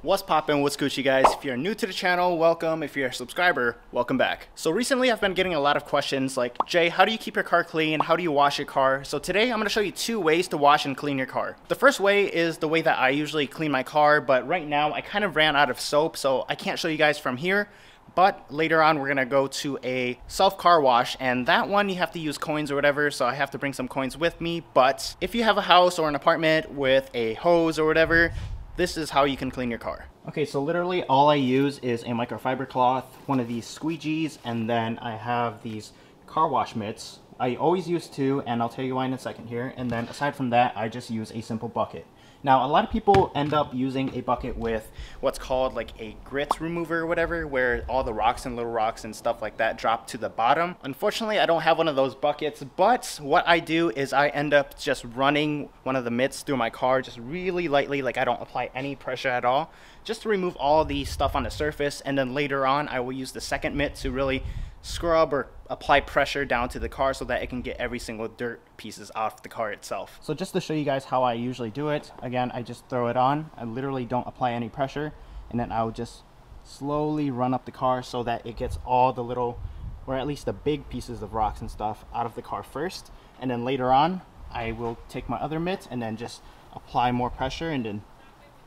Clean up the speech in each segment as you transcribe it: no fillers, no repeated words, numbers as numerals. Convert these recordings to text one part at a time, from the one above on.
What's poppin', what's Gucci guys? If you're new to the channel, welcome. If you're a subscriber, welcome back. So recently I've been getting a lot of questions like, Jay, how do you keep your car clean? How do you wash your car? So today I'm gonna show you 2 ways to wash and clean your car. The first way is the way that I usually clean my car, but right now I kind of ran out of soap, so I can't show you guys from here. But later on, we're gonna go to a self car wash, and that one you have to use coins or whatever, so I have to bring some coins with me. But if you have a house or an apartment with a hose or whatever, this is how you can clean your car. Okay, so literally all I use is a microfiber cloth, one of these squeegees, and then I have these car wash mitts. I always use 2, and I'll tell you why in a second here. And then aside from that, I just use a simple bucket. Now, a lot of people end up using a bucket with what's called like a grit remover or whatever, where all the rocks and little rocks and stuff like that drop to the bottom. Unfortunately, I don't have one of those buckets, but what I do is I end up just running one of the mitts through my car just really lightly, like I don't apply any pressure at all, just to remove all the stuff on the surface. And then later on, I will use the second mitt to really scrub or apply pressure down to the car so that it can get every single dirt pieces off the car itself. So just to show you guys how I usually do it, again, I just throw it on. I literally don't apply any pressure, and then I'll just slowly run up the car so that it gets all the little, or at least the big pieces of rocks and stuff out of the car first. And then later on, I will take my other mitt and then just apply more pressure and then,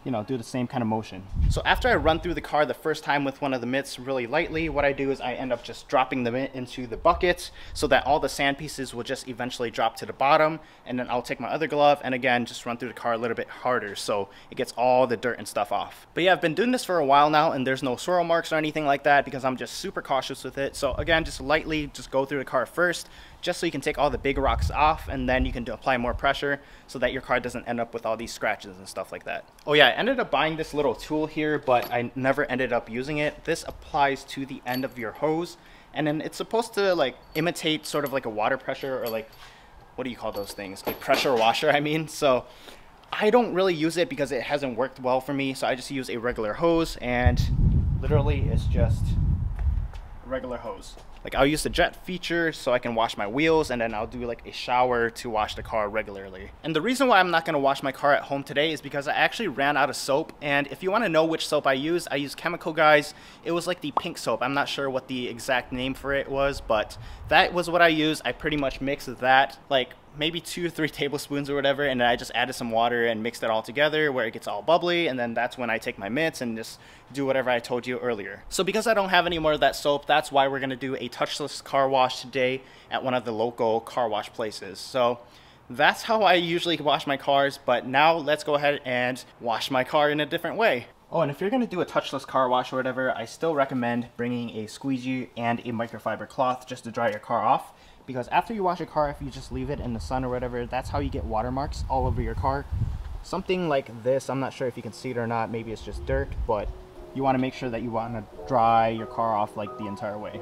you know, do the same kind of motion. So after I run through the car the first time with one of the mitts really lightly, what I do is I end up just dropping the mitt into the bucket so that all the sand pieces will just eventually drop to the bottom. And then I'll take my other glove and again, just run through the car a little bit harder so it gets all the dirt and stuff off. But yeah, I've been doing this for a while now and there's no swirl marks or anything like that because I'm just super cautious with it. So again, just lightly just go through the car first, just so you can take all the big rocks off, and then you can apply more pressure so that your car doesn't end up with all these scratches and stuff like that. Oh yeah, I ended up buying this little tool here, but I never ended up using it. This applies to the end of your hose, and then it's supposed to like imitate sort of like a water pressure, or like, what do you call those things? A pressure washer, I mean. So I don't really use it because it hasn't worked well for me, so I just use a regular hose, and literally it's just a regular hose. Like I'll use the jet feature so I can wash my wheels, and then I'll do like a shower to wash the car regularly. And the reason why I'm not gonna wash my car at home today is because I actually ran out of soap. And if you wanna know which soap I use Chemical Guys. It was like the pink soap. I'm not sure what the exact name for it was, but that was what I used. I pretty much mixed that, like maybe 2 or 3 tablespoons or whatever, and then I just added some water and mixed it all together where it gets all bubbly, and then that's when I take my mitts and just do whatever I told you earlier. So because I don't have any more of that soap, that's why we're gonna do a touchless car wash today at one of the local car wash places. So that's how I usually wash my cars, but now let's go ahead and wash my car in a different way. Oh, and if you're gonna do a touchless car wash or whatever, I still recommend bringing a squeegee and a microfiber cloth just to dry your car off. Because after you wash your car, if you just leave it in the sun or whatever, that's how you get watermarks all over your car. Something like this, I'm not sure if you can see it or not, maybe it's just dirt, but you wanna make sure that you wanna dry your car off like the entire way.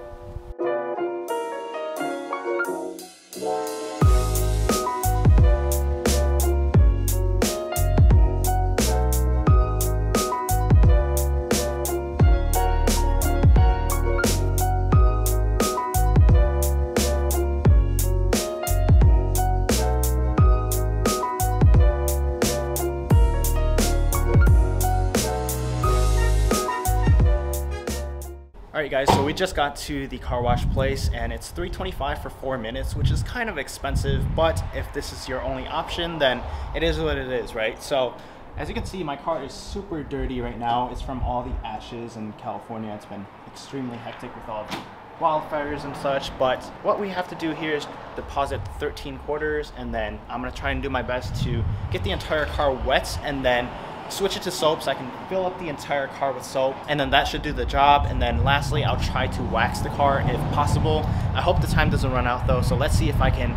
Alright guys, so we just got to the car wash place and it's $3.25 for 4 minutes, which is kind of expensive, but if this is your only option, then it is what it is, right? So as you can see, my car is super dirty right now. It's from all the ashes in California. It's been extremely hectic with all the wildfires and such, but what we have to do here is deposit 13 quarters, and then I'm gonna try and do my best to get the entire car wet and then switch it to soap so I can fill up the entire car with soap, and then that should do the job. And then lastly, I'll try to wax the car if possible. I hope the time doesn't run out though, so let's see if I can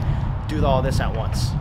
do all this at once.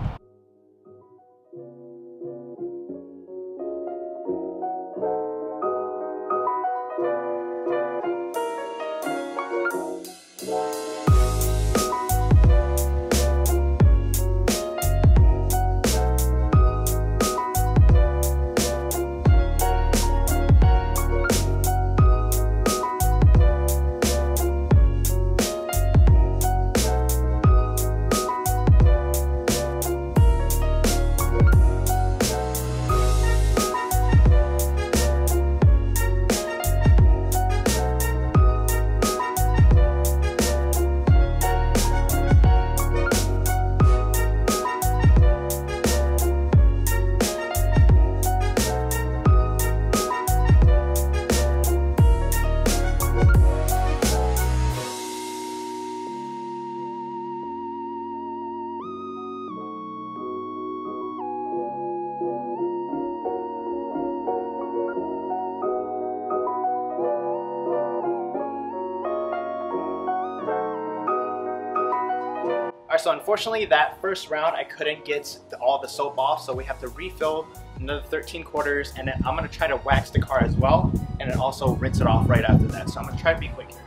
Alright, so unfortunately that first round I couldn't get all the soap off, so we have to refill another 13 quarters, and then I'm going to try to wax the car as well, and then also rinse it off right after that. So I'm going to try to be quick here.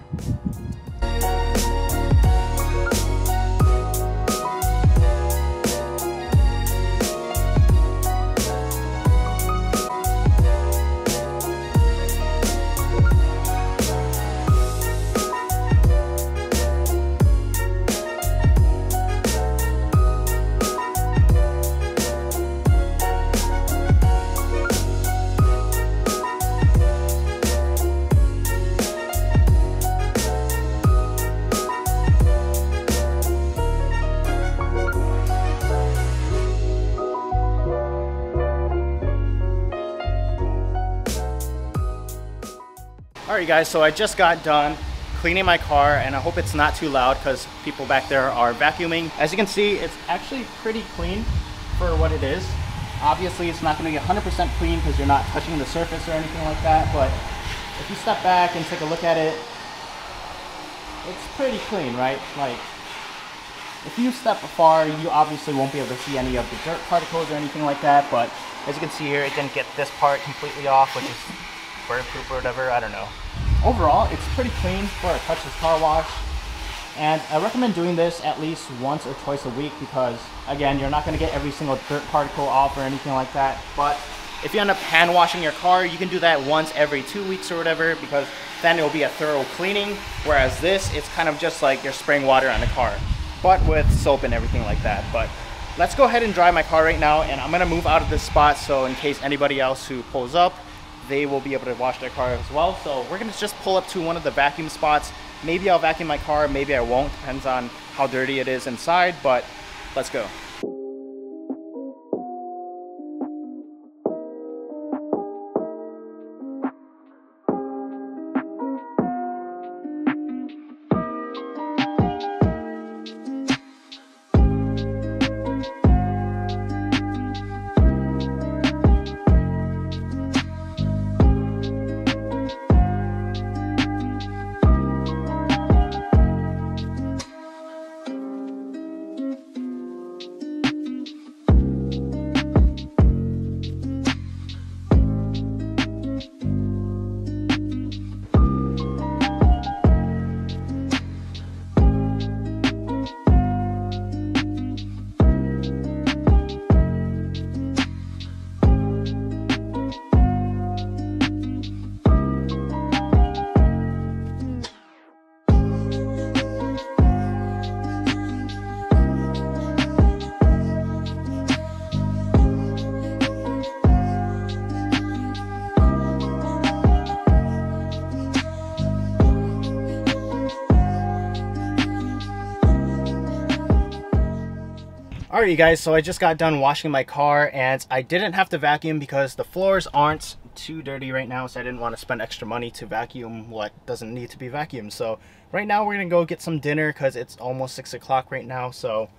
Alright guys, so I just got done cleaning my car, and I hope it's not too loud because people back there are vacuuming. As you can see, it's actually pretty clean for what it is. Obviously it's not going to be 100% clean because you're not touching the surface or anything like that, but if you step back and take a look at it, it's pretty clean, right? Like, if you step far, you obviously won't be able to see any of the dirt particles or anything like that, but as you can see here, it didn't get this part completely off, which is bird poop or whatever, I don't know. Overall, it's pretty clean for a touchless car wash, and I recommend doing this at least once or twice a week because, again, you're not going to get every single dirt particle off or anything like that. But if you end up hand washing your car, you can do that once every 2 weeks or whatever, because then it will be a thorough cleaning, whereas this, it's kind of just like you're spraying water on the car, but with soap and everything like that. But let's go ahead and dry my car right now, and I'm going to move out of this spot so in case anybody else who pulls up, they will be able to wash their car as well. So we're gonna just pull up to one of the vacuum spots. Maybe I'll vacuum my car, maybe I won't, depends on how dirty it is inside, but let's go. Alright you guys, so I just got done washing my car and I didn't have to vacuum because the floors aren't too dirty right now, so I didn't want to spend extra money to vacuum what doesn't need to be vacuumed. So right now we're gonna go get some dinner because it's almost 6 o'clock right now. So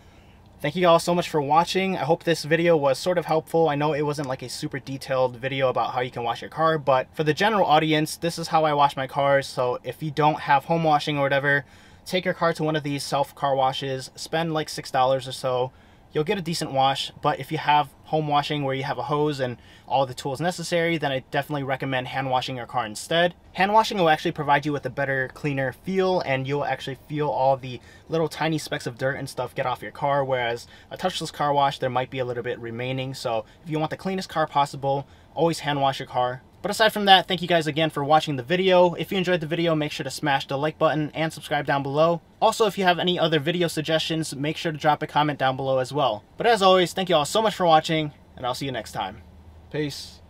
thank you all so much for watching. I hope this video was sort of helpful. I know it wasn't like a super detailed video about how you can wash your car, but for the general audience, this is how I wash my cars. So if you don't have home washing or whatever, take your car to one of these self car washes, spend like $6 or so. You'll get a decent wash, but if you have home washing where you have a hose and all the tools necessary, then I definitely recommend hand washing your car instead. Hand washing will actually provide you with a better, cleaner feel, and you'll actually feel all the little tiny specks of dirt and stuff get off your car, whereas a touchless car wash, there might be a little bit remaining. So if you want the cleanest car possible, always hand wash your car. But aside from that, thank you guys again for watching the video. If you enjoyed the video, make sure to smash the like button and subscribe down below. Also, if you have any other video suggestions, make sure to drop a comment down below as well. But as always, thank you all so much for watching, and I'll see you next time. Peace.